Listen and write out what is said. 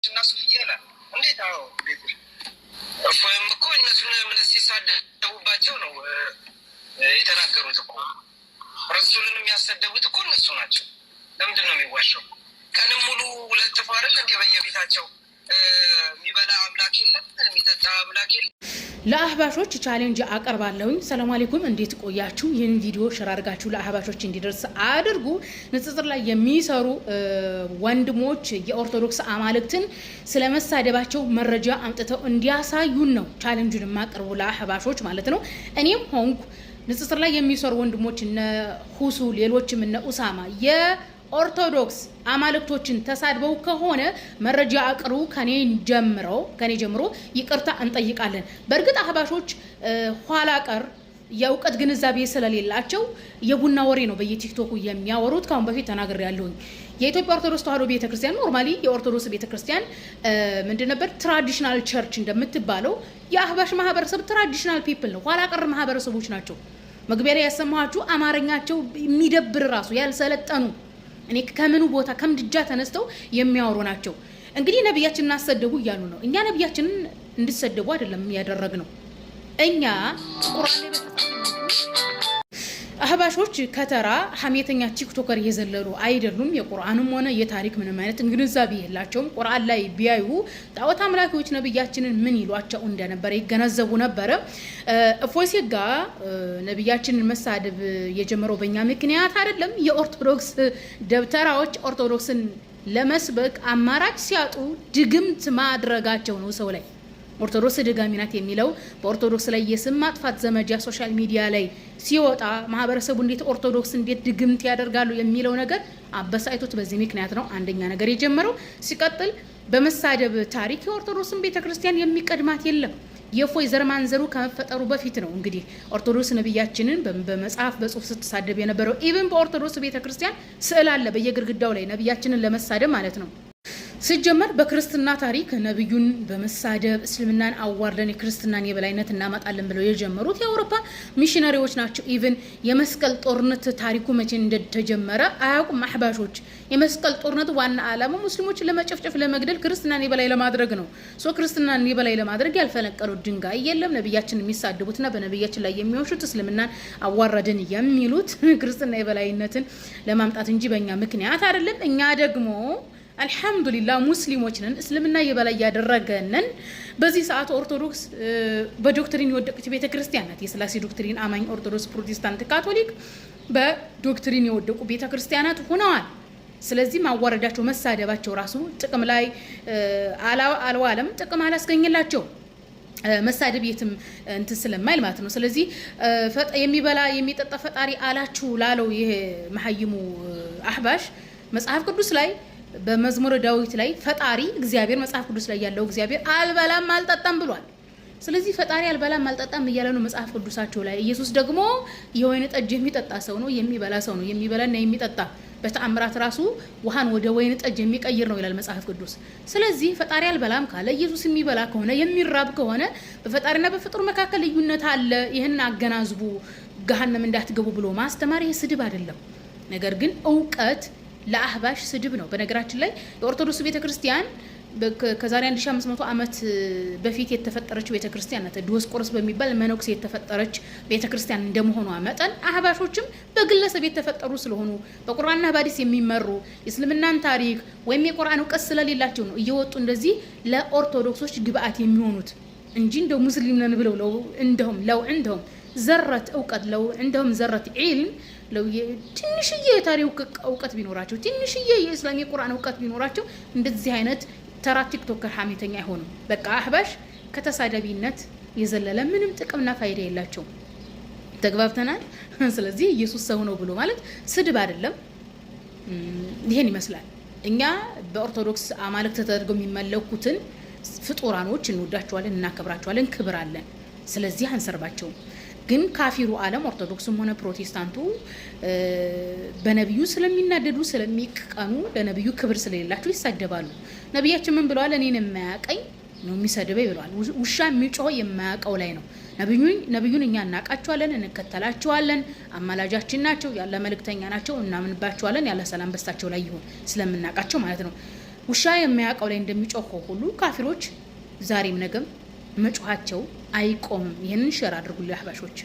الناس يلا እንዴት አዎ እፎይም እኮ እነሱን ምን ሲሳደቡባቸው ነው የተናገሩት እኮ ረሱልንም ያሰደቡት እኮ እነሱ ናቸው። ለምንድን ነው የሚዋሸው? ቀንም ሙሉ ለጥፎ አይደል እንደ በየቤታቸው የሚበላ አምላክ የለም የሚጠጣ አምላክ የለም። ለአህባሾች ቻሌንጅ አቀርባለሁኝ። ሰላም አለይኩም እንዴት ቆያችሁ? ይህን ቪዲዮ ሼር አድርጋችሁ ለአህባሾች እንዲደርስ አድርጉ። ንጽጽር ላይ የሚሰሩ ወንድሞች የኦርቶዶክስ አማልክትን ስለመሳደባቸው መረጃ አምጥተው እንዲያሳዩን ነው ቻሌንጁን የማቀርቡ ለአህባሾች ማለት ነው። እኔም ሆንኩ ንጽጽር ላይ የሚሰሩ ወንድሞች እነ ሁሱ ሌሎችም እነ ኡሳማ ኦርቶዶክስ አማልክቶችን ተሳድበው ከሆነ መረጃ አቅርቡ። ከኔ ጀምሮ ይቅርታ እንጠይቃለን። በእርግጥ አህባሾች ኋላ ቀር የእውቀት ግንዛቤ ስለሌላቸው የቡና ወሬ ነው በየቲክቶኩ የሚያወሩት። ካሁን በፊት ተናግሬያለሁኝ። የኢትዮጵያ ኦርቶዶክስ ተዋሕዶ ቤተክርስቲያን ኖርማሊ የኦርቶዶክስ ቤተክርስቲያን ምንድን ነበር ትራዲሽናል ቸርች እንደምትባለው የአህባሽ ማህበረሰብ ትራዲሽናል ፒፕል ነው። ኋላ ቀር ማህበረሰቦች ናቸው። መግቢያ ላይ ያሰማችሁ አማርኛቸው የሚደብር ራሱ ያልሰለጠኑ እኔ ከምኑ ቦታ ከምድጃ ተነስተው የሚያወሩ ናቸው። እንግዲህ ነብያችንን እናሰደቡ እያሉ ነው። እኛ ነብያችንን እንድሰደቡ አይደለም ያደረግነው። እኛ ቁርአን ላይ አህባሾች ከተራ ሐሜተኛ ቲክቶከር የዘለሉ አይደሉም። የቁርአንም ሆነ የታሪክ ምንም አይነት ግንዛቤ የላቸውም። ቁርአን ላይ ቢያዩ ጣዖት አምላኪዎች ነብያችንን ምን ይሏቸው እንደነበረ ይገነዘቡ ነበረ። እፎይሴጋ ነብያችንን መሳደብ የጀመረው በእኛ ምክንያት አይደለም። የኦርቶዶክስ ደብተራዎች ኦርቶዶክስን ለመስበክ አማራጭ ሲያጡ ድግምት ማድረጋቸው ነው ሰው ላይ። ኦርቶዶክስ ደጋሚ ናት የሚለው በኦርቶዶክስ ላይ የስም ማጥፋት ዘመቻ ሶሻል ሚዲያ ላይ ሲወጣ ማህበረሰቡ እንዴት ኦርቶዶክስ እንዴት ድግምት ያደርጋሉ የሚለው ነገር አበሳይቶት በዚህ ምክንያት ነው አንደኛ ነገር የጀመረው። ሲቀጥል በመሳደብ ታሪክ የኦርቶዶክስን ቤተክርስቲያን የሚቀድማት የለም። የፎይ ዘር ማንዘሩ ከመፈጠሩ በፊት ነው እንግዲህ ኦርቶዶክስ ነብያችንን በመጽሐፍ በጽሁፍ ስትሳደብ የነበረው። ኢቭን በኦርቶዶክስ ቤተክርስቲያን ስዕል አለ በየግድግዳው ላይ ነብያችንን ለመሳደብ ማለት ነው። ሲጀመር በክርስትና ታሪክ ነብዩን በመሳደብ እስልምናን አዋርደን የክርስትናን የበላይነት እናመጣለን ብለው የጀመሩት የአውሮፓ ሚሽነሪዎች ናቸው። ኢቭን የመስቀል ጦርነት ታሪኩ መቼ እንደተጀመረ አያውቁም አህባሾች። የመስቀል ጦርነት ዋና ዓላማው ሙስሊሞችን ለመጨፍጨፍ ለመግደል ክርስትናን የበላይ ለማድረግ ነው። ክርስትናን የበላይ ለማድረግ ያልፈነቀሉት ድንጋይ የለም። ነብያችን የሚሳደቡትና በነብያችን ላይ የሚወሹት እስልምናን አዋረድን የሚሉት ክርስትና የበላይነትን ለማምጣት እንጂ በእኛ ምክንያት አይደለም። እኛ ደግሞ አልহামዱሊላህ ሙስሊሞች ነን። እስልምና የበላይ ያደረገነን በዚህ ሰዓት ኦርቶዶክስ በዶክትሪን የወደቀች ቤተክርስቲያን ናት። የሥላሴ ዶክትሪን አማኝ ኦርቶዶክስ፣ ፕሮቴስታንት፣ ካቶሊክ በዶክትሪን የወደቁ ቤተክርስቲያናት ሆነዋል። ስለዚህ ማዋረዳቸው መሳደባቸው ራሱ ጥቅም ላይ አልዋለም፣ ጥቅም አላስገኘላቸው። መሳደብ የትም እንትን ስለማይል ማለት ነው። ስለዚህ የሚበላ የሚጠጣ ፈጣሪ አላችሁ ላለው ይሄ መሐይሙ አህባሽ መጽሐፍ ቅዱስ ላይ በመዝሙረ ዳዊት ላይ ፈጣሪ እግዚአብሔር መጽሐፍ ቅዱስ ላይ ያለው እግዚአብሔር አልበላም አልጠጣም ብሏል። ስለዚህ ፈጣሪ አልበላም አልጠጣም እያለ ነው መጽሐፍ ቅዱሳቸው ላይ። ኢየሱስ ደግሞ የወይን ጠጅ የሚጠጣ ሰው ነው፣ የሚበላ ሰው ነው። የሚበላና የሚጠጣ በተአምራት ራሱ ውሃን ወደ ወይን ጠጅ የሚቀይር ነው ይላል መጽሐፍ ቅዱስ። ስለዚህ ፈጣሪ አልበላም ካለ ኢየሱስ የሚበላ ከሆነ የሚራብ ከሆነ በፈጣሪና በፍጡር መካከል ልዩነት አለ። ይህን አገናዝቡ ገሃነም እንዳትገቡ ብሎ ማስተማር ይሄ ስድብ አይደለም። ነገር ግን እውቀት ለአህባሽ ስድብ ነው። በነገራችን ላይ የኦርቶዶክስ ቤተክርስቲያን ከዛሬ 1500 ዓመት በፊት የተፈጠረች ቤተክርስቲያን ናት። ዲዮስቆሮስ በሚባል መነኩሴ የተፈጠረች ቤተክርስቲያን እንደመሆኗ መጠን አህባሾችም በግለሰብ የተፈጠሩ ስለሆኑ በቁርአንና በሐዲስ የሚመሩ የእስልምናን ታሪክ ወይም የቁርአን እውቀት ስለሌላቸው ነው እየወጡ እንደዚህ ለኦርቶዶክሶች ግብአት የሚሆኑት እንጂ እንደው ሙስሊም ነን ብለው እንደውም ዘረት እውቀት እንደውም ዘረት ዒልም ትንሽዬ የታሪክ እውቀት ቢኖራቸው ትንሽዬ የእስላም የቁርአን እውቀት ቢኖራቸው እንደዚህ አይነት ተራ ቲክቶከር ሐሜተኛ አይሆንም። በቃ አህባሽ ከተሳዳቢነት የዘለለ ምንም ጥቅምና ፋይዳ የላቸውም። ተግባብተናል። ስለዚህ ኢየሱስ ሰው ነው ብሎ ማለት ስድብ አይደለም። ይሄን ይመስላል። እኛ በኦርቶዶክስ አማልክት ተደርገው የሚመለኩትን ፍጡራኖች እንወዳቸዋለን፣ እናከብራቸዋለን፣ ክብር አለን። ስለዚህ አንሰርባቸውም። ግን ካፊሩ ዓለም ኦርቶዶክስም ሆነ ፕሮቴስታንቱ በነብዩ ስለሚናደዱ ስለሚቀኑ ለነብዩ ክብር ስለሌላቸው ይሳደባሉ። ነብያችን ምን ብለዋል? እኔን የማያቀኝ ነው የሚሰድበው ብለዋል። ውሻ የሚጮህ የማያቀው ላይ ነው። ነብዩን እኛ እናቃቸዋለን፣ እንከተላቸዋለን፣ አማላጃችን ናቸው፣ ያለ መልእክተኛ ናቸው፣ እናምንባቸዋለን። ያለ ሰላም በስታቸው ላይ ይሁን ስለምናቃቸው ማለት ነው። ውሻ የሚያውቀው ላይ እንደሚጮኸው ሁሉ ካፊሮች ዛሬም ነገም መጮኻቸው አይቆምም። ይህንን ሸር አድርጉልኝ አህባሾች።